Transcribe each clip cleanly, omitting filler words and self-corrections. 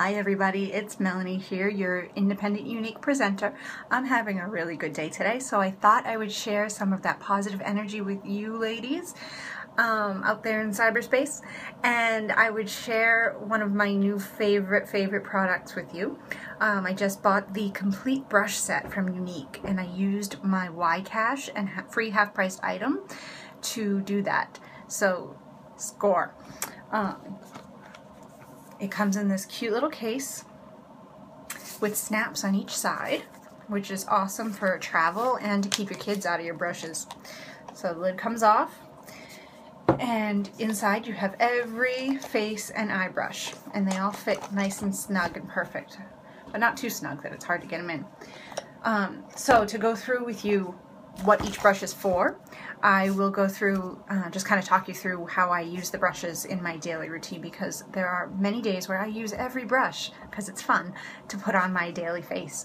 Hi everybody, it's Melanie here, your independent unique presenter. I'm having a really good day today, so I thought I would share some of that positive energy with you ladies out there in cyberspace, and I would share one of my new favorite products with you. I just bought the complete brush set from Younique, and I used my Y-Cash and free half-priced item to do that. So, score. It comes in this cute little case with snaps on each side, which is awesome for travel and to keep your kids out of your brushes. So the lid comes off, and inside you have every face and eye brush, and they all fit nice and snug and perfect, but not too snug that it's hard to get them in. So to go through with you what each brush is for, I will go through, just kind of talk you through how I use the brushes in my daily routine, because there are many days where I use every brush because it's fun to put on my daily face.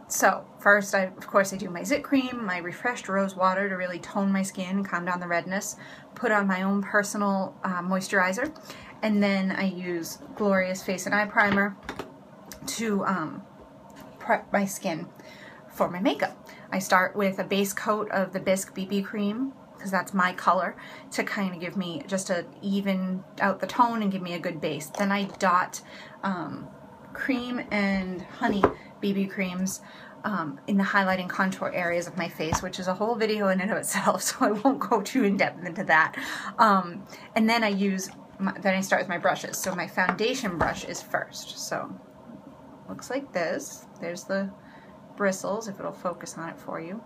So first, of course, I do my zit cream, my refreshed rose water to really tone my skin and calm down the redness, put on my own personal moisturizer, and then I use Glorious Face and Eye Primer to prep my skin for my makeup. I start with a base coat of the Bisque BB cream, because that's my color, to kind of give me just a even out the tone and give me a good base. Then I dot cream and honey BB creams in the highlighting contour areas of my face, which is a whole video in and of itself, so I won't go too in depth into that. And then I start with my brushes. So my foundation brush is first. So looks like this. There's the bristles, if it'll focus on it for you.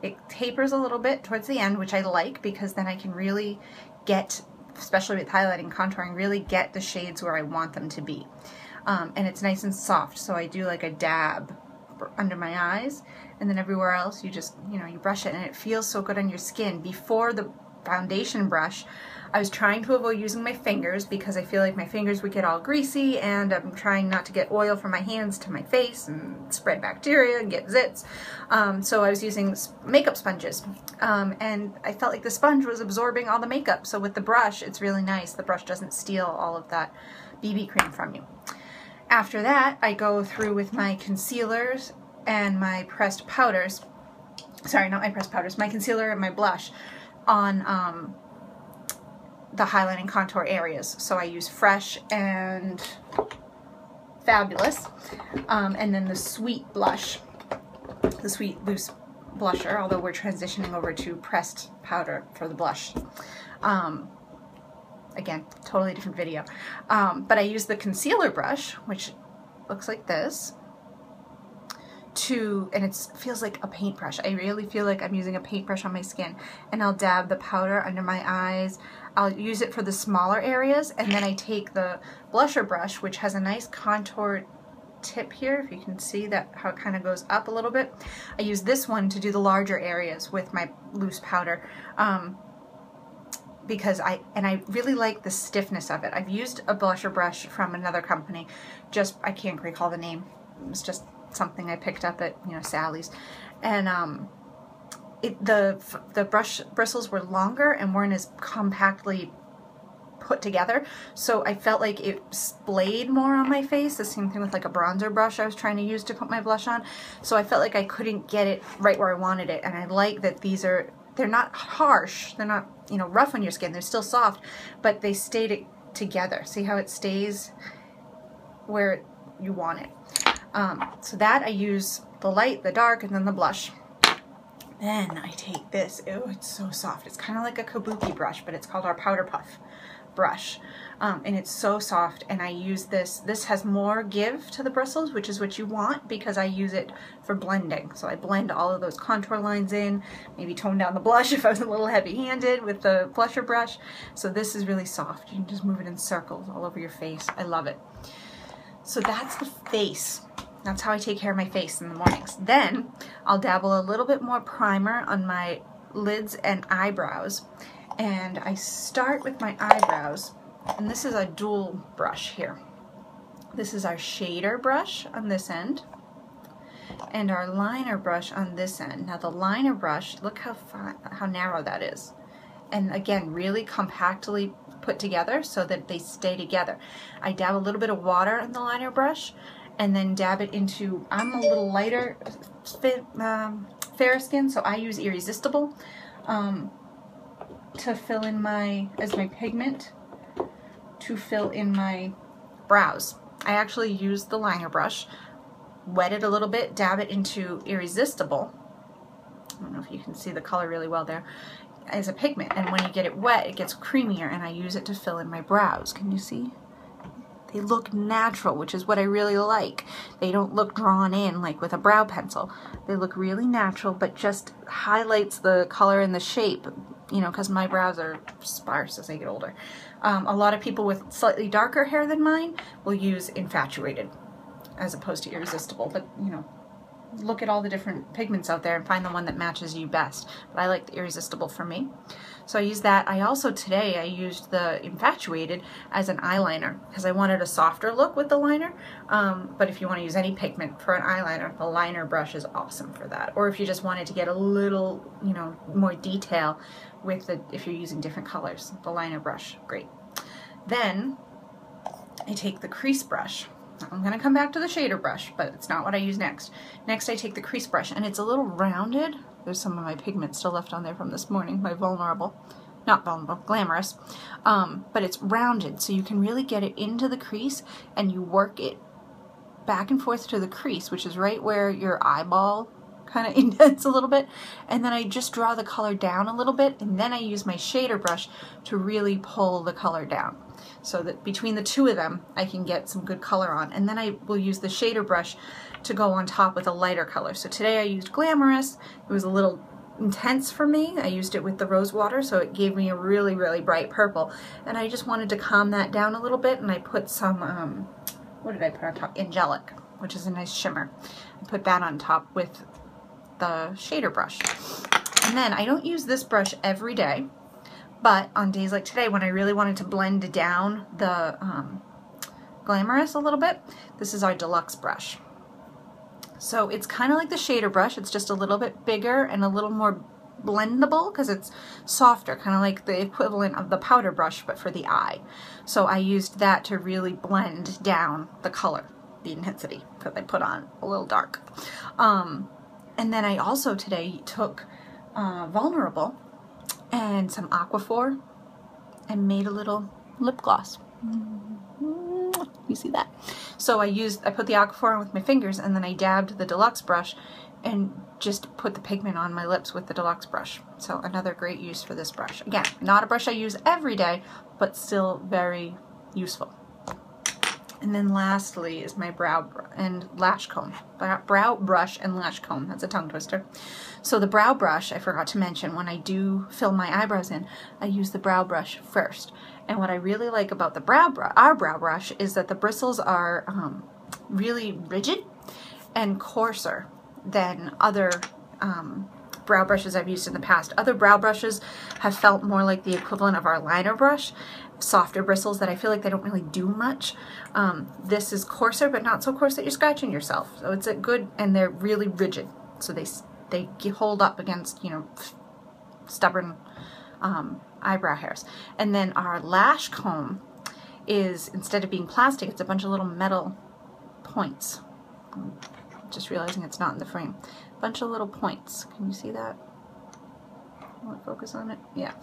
It tapers a little bit towards the end, which I like, because then I can really get, especially with highlighting contouring, really get the shades where I want them to be. And it's nice and soft, so I do like a dab under my eyes, and then everywhere else you just, you brush it, and it feels so good on your skin. Before the foundation brush, I was trying to avoid using my fingers because I feel like my fingers would get all greasy, and I'm trying not to get oil from my hands to my face and spread bacteria and get zits. So I was using makeup sponges, and I felt like the sponge was absorbing all the makeup. So with the brush, it's really nice. The brush doesn't steal all of that BB cream from you. After that, I go through with my concealers and my pressed powders. Sorry, not my pressed powders, my concealer and my blush on the highlighting contour areas. So I use Fresh and Fabulous, and then the Sweet blush, the Sweet Loose blusher, although we're transitioning over to pressed powder for the blush. Again, totally different video. But I use the concealer brush, which looks like this, and it feels like a paintbrush. I really feel like I'm using a paintbrush on my skin, and I'll dab the powder under my eyes. I'll use it for the smaller areas, and then I take the blusher brush, which has a nice contour tip here, if you can see that, how it kind of goes up a little bit. I use this one to do the larger areas with my loose powder, because I really like the stiffness of it. I've used a blusher brush from another company, I can't recall the name. It was just something I picked up at Sally's, and the brush bristles were longer and weren't as compactly put together, so I felt like it splayed more on my face. The same thing with like a bronzer brush I was trying to use to put my blush on, so I felt like I couldn't get it right where I wanted it. And I like that they're not harsh, they're not rough on your skin, they're still soft, but they stay together. See how it stays where you want it. So that I use the light, the dark, and then the blush. Then I take this. Oh, it's so soft. It's kind of like a kabuki brush, but it's called our Powder Puff brush. And it's so soft, and I use this. This has more give to the bristles, which is what you want, because I use it for blending. So I blend all of those contour lines in, maybe tone down the blush if I was a little heavy-handed with the blusher brush. So this is really soft. You can just move it in circles all over your face. I love it. So that's the face. That's how I take care of my face in the mornings. Then I'll dabble a little bit more primer on my lids and eyebrows. And I start with my eyebrows, and this is a dual brush here. This is our shader brush on this end, and our liner brush on this end. Now the liner brush, look how narrow that is. And again, really compactly put together so that they stay together. I dab a little bit of water in the liner brush and then dab it into, I'm a little lighter fair skin, so I use Irresistible to fill in as my pigment to fill in my brows. I actually use the liner brush, wet it a little bit, dab it into Irresistible. I don't know if you can see the color really well there, as a pigment, and when you get it wet it gets creamier, and I use it to fill in my brows. Can you see? They look natural, which is what I really like. They don't look drawn in like with a brow pencil. They look really natural, but just highlights the color and the shape, you know, because my brows are sparse as I get older. A lot of people with slightly darker hair than mine will use Infatuated as opposed to Irresistible, but you know, look at all the different pigments out there and find the one that matches you best. But I like the Irresistible for me. So I use that. I also today I used the Infatuated as an eyeliner because I wanted a softer look with the liner. But if you want to use any pigment for an eyeliner, the liner brush is awesome for that. Or if you just wanted to get a little, you know, more detail with if you're using different colors, the liner brush, great. Then I take the crease brush. I'm going to come back to the shader brush, but it's not what I use next. Next I take the crease brush, and it's a little rounded. There's some of my pigment still left on there from this morning, my Glamorous. But it's rounded, so you can really get it into the crease, and you work it back and forth to the crease, which is right where your eyeball kind of indents a little bit. And then I just draw the color down a little bit, and then I use my shader brush to really pull the color down, so that between the two of them I can get some good color on. And then I will use the shader brush to go on top with a lighter color. So today I used Glamorous. It was a little intense for me. I used it with the rose water, so it gave me a really, really bright purple. And I just wanted to calm that down a little bit, and I put some, what did I put on top? Angelic, which is a nice shimmer. I put that on top with the shader brush. And then I don't use this brush every day, but on days like today when I really wanted to blend down the Glamorous a little bit, this is our deluxe brush. So it's kind of like the shader brush, it's just a little bit bigger and a little more blendable because it's softer, kind of like the equivalent of the powder brush but for the eye. So I used that to really blend down the color, the intensity, because I put on a little dark. And then I also today took Vulnerable and some Aquaphor and made a little lip gloss. You see that? So I put the Aquaphor on with my fingers, and then I dabbed the deluxe brush and just put the pigment on my lips with the deluxe brush. So another great use for this brush. Again, not a brush I use every day, but still very useful. And then lastly is my brow and lash comb. Brow brush and lash comb. That's a tongue twister. So the brow brush, I forgot to mention, when I do fill my eyebrows in, I use the brow brush first. And what I really like about our brow brush is that the bristles are really rigid and coarser than other brow brushes I've used in the past. Other brow brushes have felt more like the equivalent of our liner brush, softer bristles that I feel like they don't really do much. This is coarser, but not so coarse that you're scratching yourself. So it's a good, and they're really rigid, so they hold up against, you know, stubborn eyebrow hairs. And then our lash comb is, instead of being plastic, it's a bunch of little metal points. I'm just realizing it's not in the frame. A bunch of little points. Can you see that? Will it focus on it? Yeah.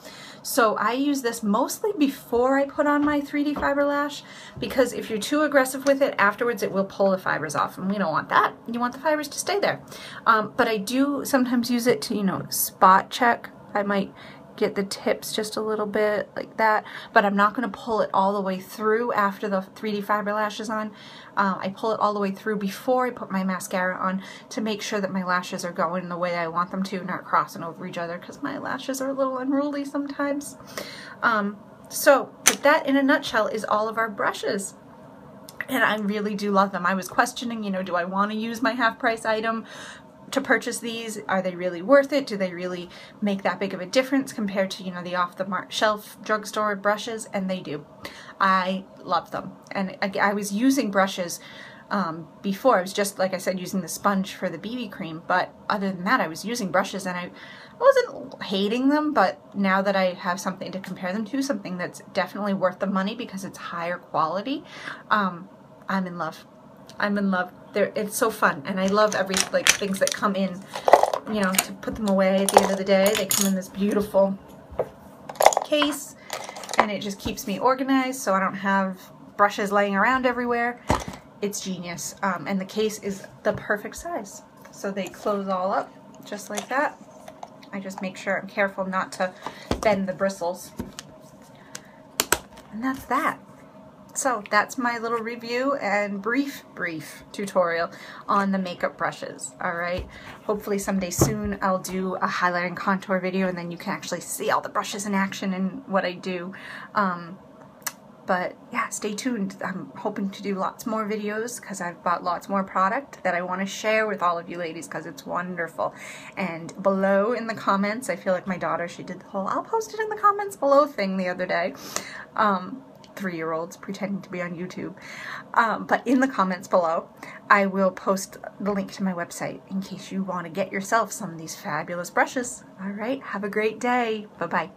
So I use this mostly before I put on my 3D fiber lash, because if you're too aggressive with it, afterwards it will pull the fibers off, and we don't want that. You want the fibers to stay there. But I do sometimes use it to, you know, spot check. I might get the tips just a little bit like that, but I'm not going to pull it all the way through after the 3D fiber lash is on. I pull it all the way through before I put my mascara on to make sure that my lashes are going the way I want them to, not crossing over each other, because my lashes are a little unruly sometimes. But that in a nutshell is all of our brushes. And I really do love them. I was questioning, you know, do I want to use my half-price item to purchase these? Are they really worth it? Do they really make that big of a difference compared to, you know, the off-the-shelf drugstore brushes? And they do. I love them. And I was using brushes Before I was just, like I said, using the sponge for the BB cream, but other than that I was using brushes and I wasn't hating them, but now that I have something to compare them to, something that's definitely worth the money because it's higher quality, I'm in love. I'm in love. It's so fun, and I love things that come in, you know, to put them away at the end of the day. They come in this beautiful case, and it just keeps me organized so I don't have brushes laying around everywhere. It's genius, and the case is the perfect size. So they close all up just like that. I just make sure I'm careful not to bend the bristles. And that's that. So that's my little review and brief tutorial on the makeup brushes. Alright, hopefully someday soon I'll do a highlight and contour video and then you can actually see all the brushes in action and what I do. But yeah, stay tuned. I'm hoping to do lots more videos because I've bought lots more product that I want to share with all of you ladies because it's wonderful. And below in the comments, I feel like my daughter, she did the whole I'll post it in the comments below thing the other day. 3-year-olds pretending to be on YouTube. But in the comments below, I will post the link to my website in case you want to get yourself some of these fabulous brushes. Alright, have a great day. Bye-bye.